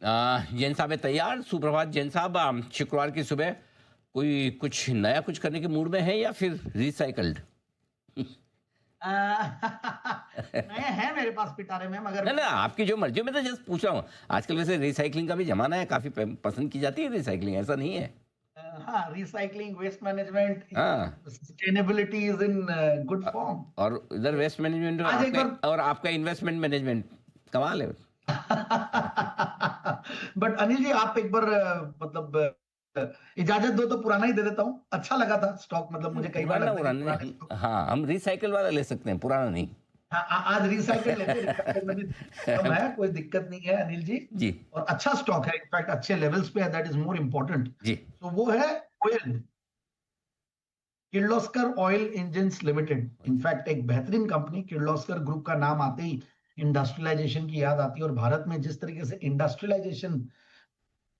जैन साहब है तैयार। सुप्रभात जैन साहब, शुक्रवार की सुबह कोई कुछ नया कुछ करने के मूड में है या फिर रिसाइकल्ड? अ, नए हैं मेरे पास पिटारे में, मगर ना ना, आपकी जो मर्जी, मैं तो जस्ट पूछ रहा हूँ। आजकल वैसे रिसाइकलिंग का भी जमाना है, काफी पसंद की जाती है रिसाइकलिंग, ऐसा नहीं है? हाँ, रिसाइकलिंग, वेस्ट मैनेजमेंट, हाँ। Sustainability is in good a- form. और इधर वेस्ट मैनेजमेंट और आज एक बार आपका इन्वेस्टमेंट मैनेजमेंट, कमाल है। बट अनिल जी, आप एक बार मतलब इजाजत दो तो पुराना ही दे देता हूँ। अच्छा लगा था स्टॉक, मतलब मुझे कई बार पुराना लगता है कि पुराना नहीं, पुराने स्टॉक। हाँ हम रिसाइकल वाला ले सकते हैं, पुराना नहीं। हाँ, आज रिसाइकल लेते हैं, रिसाइकल में भी कम है, कोई दिक्कत नहीं है अनिल जी। जी। और अच्छा स्टॉक है, इनफैक्ट अच्छे लेवल्स पे है, दैट इज मोर इम्पोर्टेंट। जी। तो वो है oil, Kirloskar oil engines limited. In fact एक बेहतरीन कंपनी, किर्लोस्कर ग्रुप का नाम आते ही इंडस्ट्रियलाइजेशन की याद आती है। और भारत में जिस तरीके से इंडस्ट्रियलाइजेशन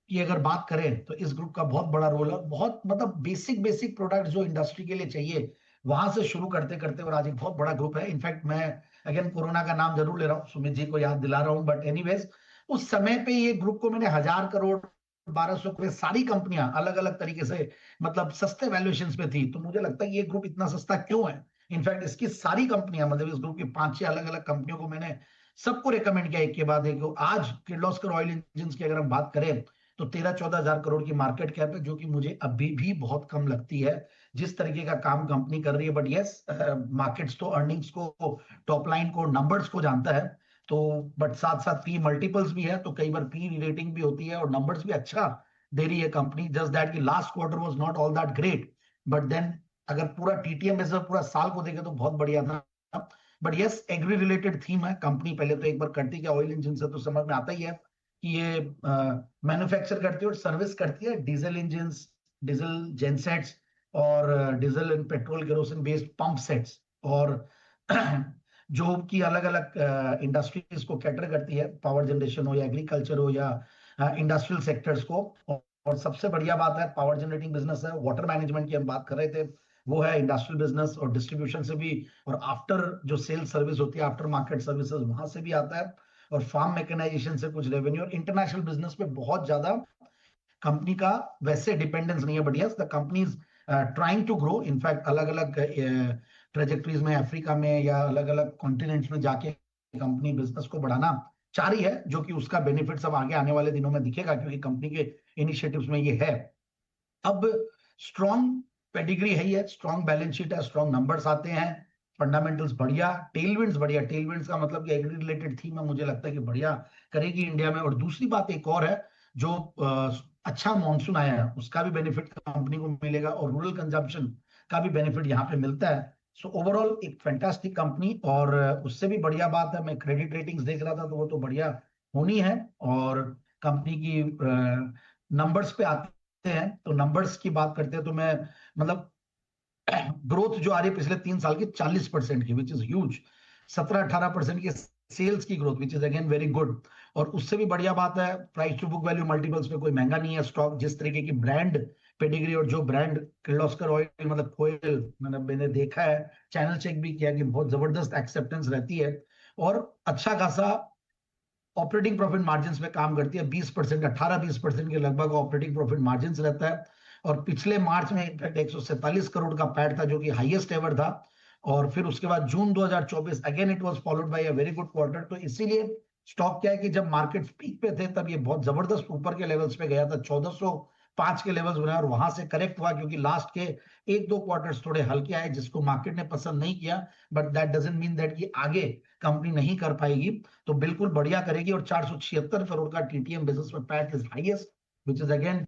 की अगर बात करें तो इस ग्रुप का बहुत बड़ा रोल है। बहुत मतलब बेसिक बेसिक प्रोडक्ट जो इंडस्ट्री के लिए चाहिए, वहां से शुरू करते करते और आज एक बहुत बड़ा ग्रुप है। इनफैक्ट मैं अगेन कोरोना का नाम जरूर ले रहा हूँ, सुमित जी को याद दिला रहा हूँ, बट एनीवेज उस समय पे ये ग्रुप को मैंने 1,000 करोड़, 1,200 करोड़, सारी कंपनियां अलग अलग तरीके से मतलब सस्ते वैल्यूएशन पे थी। तो मुझे लगता है ये ग्रुप इतना सस्ता क्यों है। इनफैक्ट इसकी सारी कंपनियां, मतलब इस ग्रुप की 5-6 अलग अलग कंपनियों को मैंने सबको रेकमेंड किया एक के बाद एक। आज किर्लोस्कर ऑयल इंजन की अगर हम बात करें तो 13-14 हजार करोड़ की मार्केट कैप है, जो कि मुझे अभी भी बहुत कम लगती है जिस तरीके का काम कंपनी कर रही है। बट यस, मार्केट्स तो अर्निंग्स को, टॉप लाइन को, नंबर्स को जानता है। तो बट साथ साथ पी मल्टीपल्स भी है, तो कई बार पी रेटिंग भी होती है और नंबर्स भी अच्छा दे रही है कंपनी। जस्ट दैट कि last quarter was not all that great, but then अगर पूरा टीटीएम बेस पूरा साल को देखे तो बहुत बढ़िया था। But yes, agri related theme है कंपनी। पहले तो एक बार करती क्या ऑयल इंजन से, तो समझ में आता ही है कि ये मैन्युफैक्चर करती है और सर्विस करती है डीजल इंजन, डीजल जेनसेट्स, और diesel and petrol kerosene based pump sets, और जो की अलग अलग इंडस्ट्रीज को कैटर करती है, पावर जनरेशन हो या एग्रीकल्चर हो या इंडस्ट्रियल सेक्टर्स को। और सबसे बढ़िया बात है, पावर जनरेटिंग बिजनेस है। वाटर मैनेजमेंट की हम बात कर रहे थे, वो है इंडस्ट्रियल बिजनेस, और डिस्ट्रीब्यूशन से भी, और आफ्टर जो सेल्स सर्विस होती है, आफ्टर मार्केट सर्विसेज, वहां से भी आता है। और फार्म मैकेनाइजेशन से कुछ रेवेन्यू, और इंटरनेशनल बिजनेस पे बहुत ज्यादा कंपनी का वैसे डिपेंडेंस नहीं है। But yes, the company is trying to grow. In fact अलग अलग ट्रेजेक्टरीज में, अफ्रीका में या अलग अलग कॉन्टिनेंट्स में जाके कंपनी बिजनेस को बढ़ाना चाह रही है, जो कि उसका बेनिफिट सब आगे आने वाले दिनों में दिखेगा, क्योंकि कंपनी के इनिशिएटिव्स में ये है। अब स्ट्रॉन्ग पेडिग्री है, ये स्ट्रॉन्ग बैलेंस शीट है, स्ट्रॉन्ग नंबर्स आते हैं, फंडामेंटल्स बढ़िया, टेलविंड्स बढ़िया। टेलविंड्स का मतलब कि एग्री रिलेटेड थीम है, मुझे लगता है कि बढ़िया करेगी इंडिया में। और दूसरी बात एक और है, जो अच्छा मॉनसून आया है उसका भी बेनिफिट कंपनी को मिलेगा, और रूरल कंजम्पशन का भी बेनिफिट यहाँ पे मिलता है। सो ओवरऑल एक फैंटास्टिक कंपनी। और उससे भी बढ़िया बात है, मैं क्रेडिट रेटिंग्स देख रहा था तो वो तो बढ़िया होनी है। और कंपनी की नंबर्स पे आते हैं, तो नंबर्स की बात करते हैं तो मैं मतलब ग्रोथ जो आ रही है पिछले 3 साल की 40% की, विच इज ह्यूज। 17-18% की सेल्स की growth, which is again very good. और उससे भी बढ़िया बात है, price to book value multiples पे कोई महंगा नहीं है स्टॉक। जिस तरीके की ब्रांड पेडिग्री और जो ब्रांड किर्लोस्कर ऑयल, मतलब कोयल, मैंने देखा है, चैनल चेक भी किया कि बहुत जबरदस्त एक्सेप्टेंस रहती है, और अच्छा खासा ऑपरेटिंग प्रॉफिट मार्जिन में काम करती है। 20%, 18-20% के लगभग ऑपरेटिंग प्रॉफिट मार्जिन रहता है। और पिछले मार्च में इनफैक्ट 147 करोड़ का पैट था, जो कि हाईएस्ट एवर था। और फिर उसके बाद जून 2024 again it was followed by a very good quarter. तो इसीलिए स्टॉक क्या है कि जब मार्केट पीक पे थे तब ये बहुत जबरदस्त ऊपर के लेवल्स पे गया था, 1405 के लेवल्स बनाए, और वहां से करेक्ट हुआ क्योंकि लास्ट के 1-2 क्वार्टर्स थोड़े हल्के आए, जिसको मार्केट ने पसंद नहीं किया। But that doesn't mean that कि आगे कंपनी नहीं कर पाएगी, तो बिल्कुल बढ़िया करेगी। और 476 करोड़ का टीटीएम बिजनेस में PAT is highest, which is again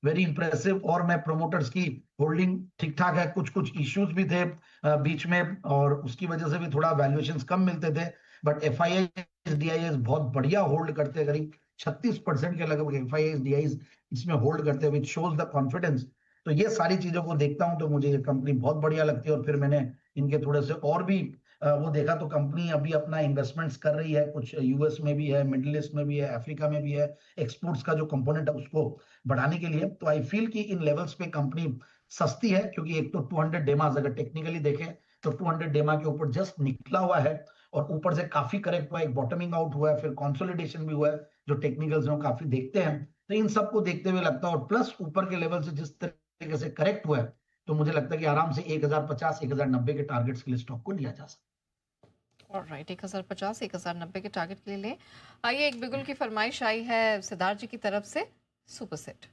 very impressive. और मैं प्रोमोटर्स की होल्डिंग ठीक ठाक है, कुछ कुछ इश्यूज भी थे बीच में, और उसकी वजह से भी थोड़ा वैल्यूएशन कम मिलते थे। But F I I DIIs बहुत बढ़िया होल्ड करते हैं, करीब 36% के लगभग एफ आई आई डीआईएस इसमें होल्ड करते हैं, विच शोज द कॉन्फिडेंस। तो ये सारी चीजों को देखता हूं तो मुझे ये कंपनी बहुत बढ़िया लगती है। और फिर मैंने इनके थोड़े से और भी वो देखा, तो कंपनी अभी अपना इन्वेस्टमेंट्स कर रही है, कुछ यूएस में भी है, मिडिल ईस्ट में भी है, अफ्रीका में भी है। एक्सपोर्ट्स का जो कंपोनेंट है उसको बढ़ाने के लिए, तो आई फील कि इन लेवल्स पे कंपनी सस्ती है, क्योंकि एक तो 200 डेमास अगर टेक्निकली देखें तो 200 डेमा के ऊपर जस्ट निकला हुआ है, और ऊपर से काफी करेक्ट हुआ है, एक बॉटमिंग आउट हुआ है, फिर कंसोलिडेशन भी हुआ है। जो टेक्निकल्स हैं वो काफी देखते हैं। तो इन सबको देखते हुए लगता है, और प्लस ऊपर के लेवल से जिस तरीके से करेक्ट हुआ है, तो मुझे लगता है कि आराम से 1050 1090 के टारगेट्स के लिए स्टॉक को लिया जा सकता है। ऑलराइट, 1050 1090 के टारगेट के लिए लें। आइए, एक बिगुल की फरमाइश आई है सिद्धार्थ जी की तरफ से, सुपर सेट।